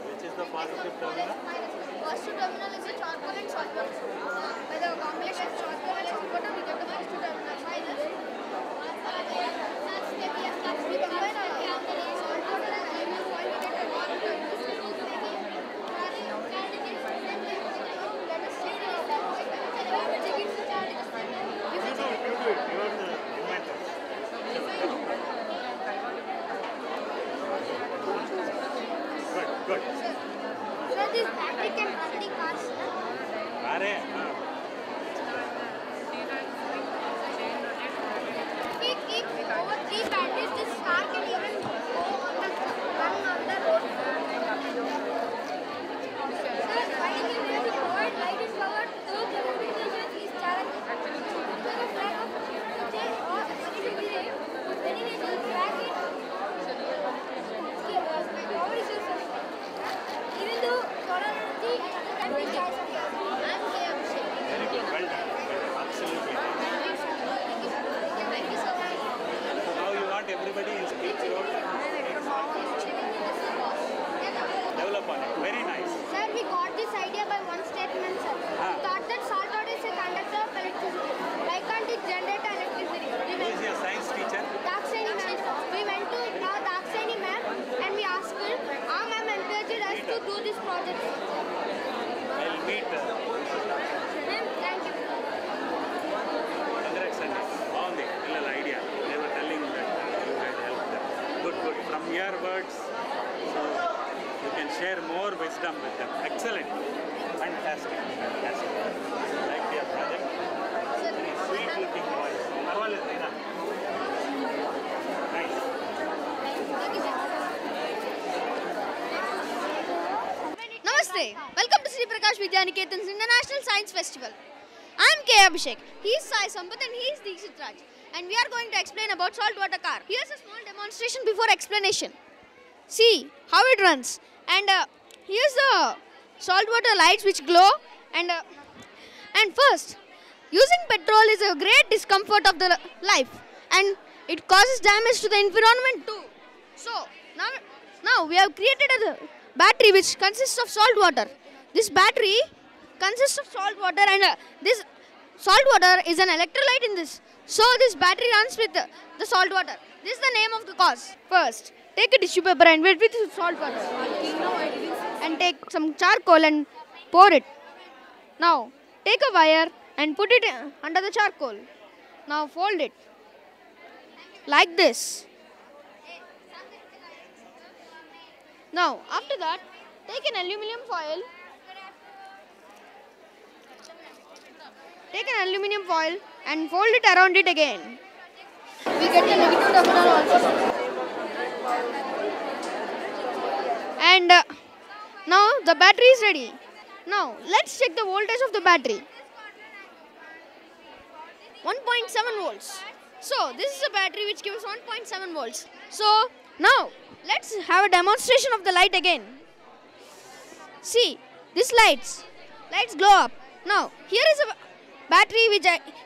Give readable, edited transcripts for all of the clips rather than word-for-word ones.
Which is the positive terminal? Positive terminal is the charcoal and salt water. By the combination of charcoal and salt water, we get the positive terminal. Minus. We combine salt water and aluminum foil, we get the negative terminal. Let us see the You do it. You are the inventor. Good. So this battery can run the cars. If we keep over 3 batteries, this car can even go on run on the road. Sir, finding a way to provide light and power to those applications is challenging. Because of lack of change or availability, many nations lack it. Power resources. Even though solar energy and other battery charge are I'm Very good. Well done. Absolutely. Thank you so much. So now you want everybody in speech road. Develop on it. Very nice. Sir, we got this idea by one statement, sir. We thought that salt water is a conductor of electricity. Why can't it generate electricity? Who is your science teacher? Dakshaini ma'am, sir. We went to Dakshaini ma'am and we asked her, our ma'am encouraged us to do this project. I'll meet. Ma'am, thank you. Congrats, Sandy. On the little idea. They were telling that you had helped them. Good. From your words, so you can share more wisdom with them. Excellent. Fantastic. Like your project. Very sweet looking voice. Parvaలేదు, Reena. Nice. Thank you, sir. Namaste. Welcome to Sri Prakash Vidyaniketan's International Science Festival. I am K. Abhishek. He is Sai Sampath and he is Dikshit Raj. And we are going to explain about saltwater car. Here's a small demonstration before explanation. See how it runs. And here's the saltwater lights which glow. And first, using petrol is a great discomfort of the life. And it causes damage to the environment too. So, now we have created a battery which consists of salt water. This battery consists of salt water and this salt water is an electrolyte in this. So this battery runs with the salt water. This is the name of the cause. First, take a tissue paper and wet with salt water. And take some charcoal and pour it. Now, take a wire and put it under the charcoal. Now fold it. Like this. Now, after that, take an aluminium foil. Take an aluminium foil and fold it around it again. We get the negative terminal also. And now the battery is ready. Now, let's check the voltage of the battery. 1.7 volts. So, this is a battery which gives 1.7 volts. So, now, let's have a demonstration of the light again. See, these lights glow up. Now, here is a battery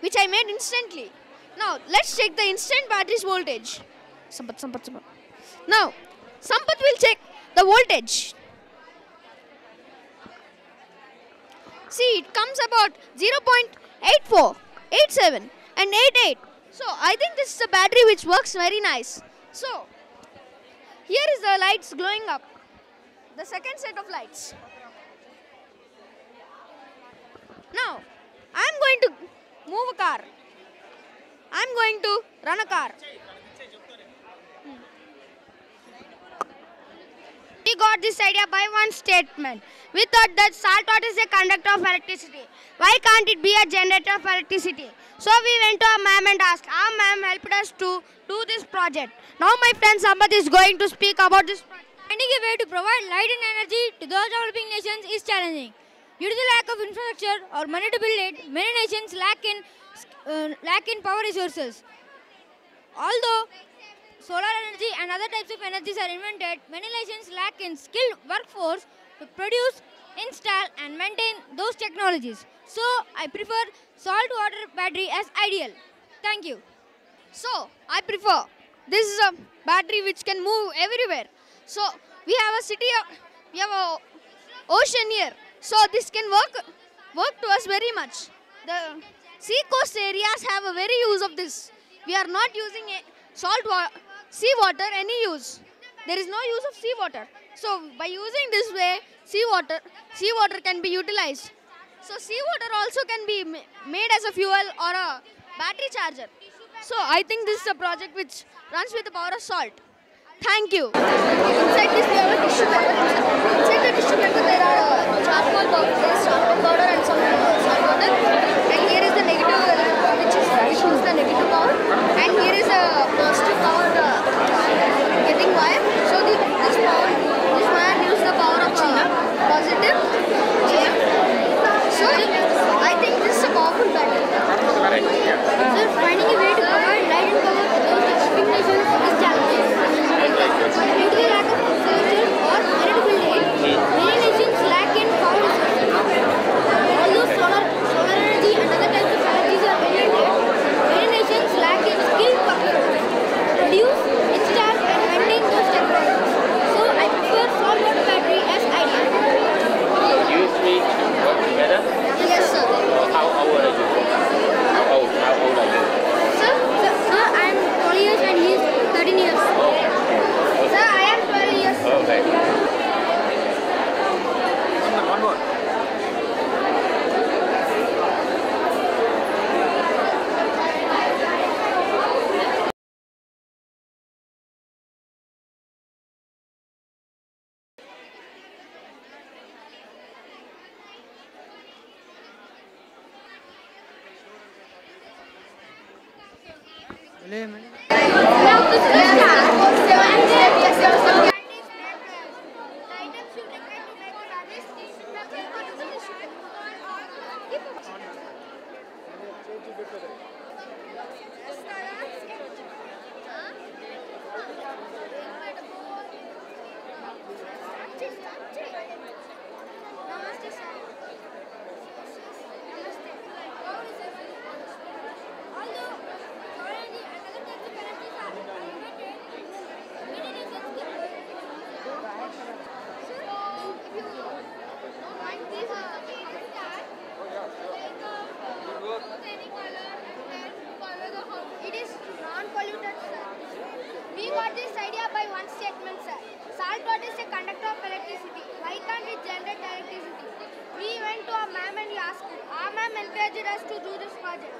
which I made instantly. Now, let's check the instant battery's voltage. Sampath. Now, Sampath will check the voltage. See, it comes about 0.84, 87 and 88. So, I think this is a battery which works very nice. So, here is the lights glowing up. The second set of lights. Now, I am going to move a car. I am going to run a car. We got this idea by one statement. We thought that salt water is a conductor of electricity. Why can't it be a generator of electricity? So we went to our ma'am and asked. Our ma'am helped us to do this project. Now my friend Sampath is going to speak about this project. Finding a way to provide light and energy to those developing nations is challenging. Due to the lack of infrastructure or money to build it, many nations lack in power resources. Although solar energy and other types of energies are invented, many nations lack in skilled workforce to produce, install and maintain those technologies. So, I prefer salt water battery as ideal. Thank you. So, I prefer. This is a battery which can move everywhere. So, we have a city, we have a ocean here. So, this can work to us very much. The sea coast areas have a very use of this. We are not using sea water any use. There is no use of sea water. So, by using this way, sea water can be utilized. So, sea water also can be made as a fuel or a battery charger. So I think this is a project which runs with the power of salt. Thank you. Inside this we have a tissue paper. Inside the tissue paper there are charcoal powder and some salt water. And here is the negative which shows the negative power. And here is a positive power getting wire. So this wire gives the power of positive. So I think this is a powerful battery. So finding a way to provide light and power to those developing nations is challenging. Due to the lack of infrastructure or money to build it, many nations lack in power resources. Although solar energy and other types of energies are invented, many nations lack in skilled workforce to produce, install and maintain those technologies. So I prefer salt water battery as ideal. You three work together? Yes, sir. How old are you? How old are you? Sir, I am 12 years and he is 13 years. Sir, I am 12 years. Okay. One more. It is non-polluted, sir. We got this idea by one statement, sir. Salt water is a conductor of electricity. Why can't it generate electricity? We went to our ma'am and we asked her. Our ma'am encouraged us to do this project.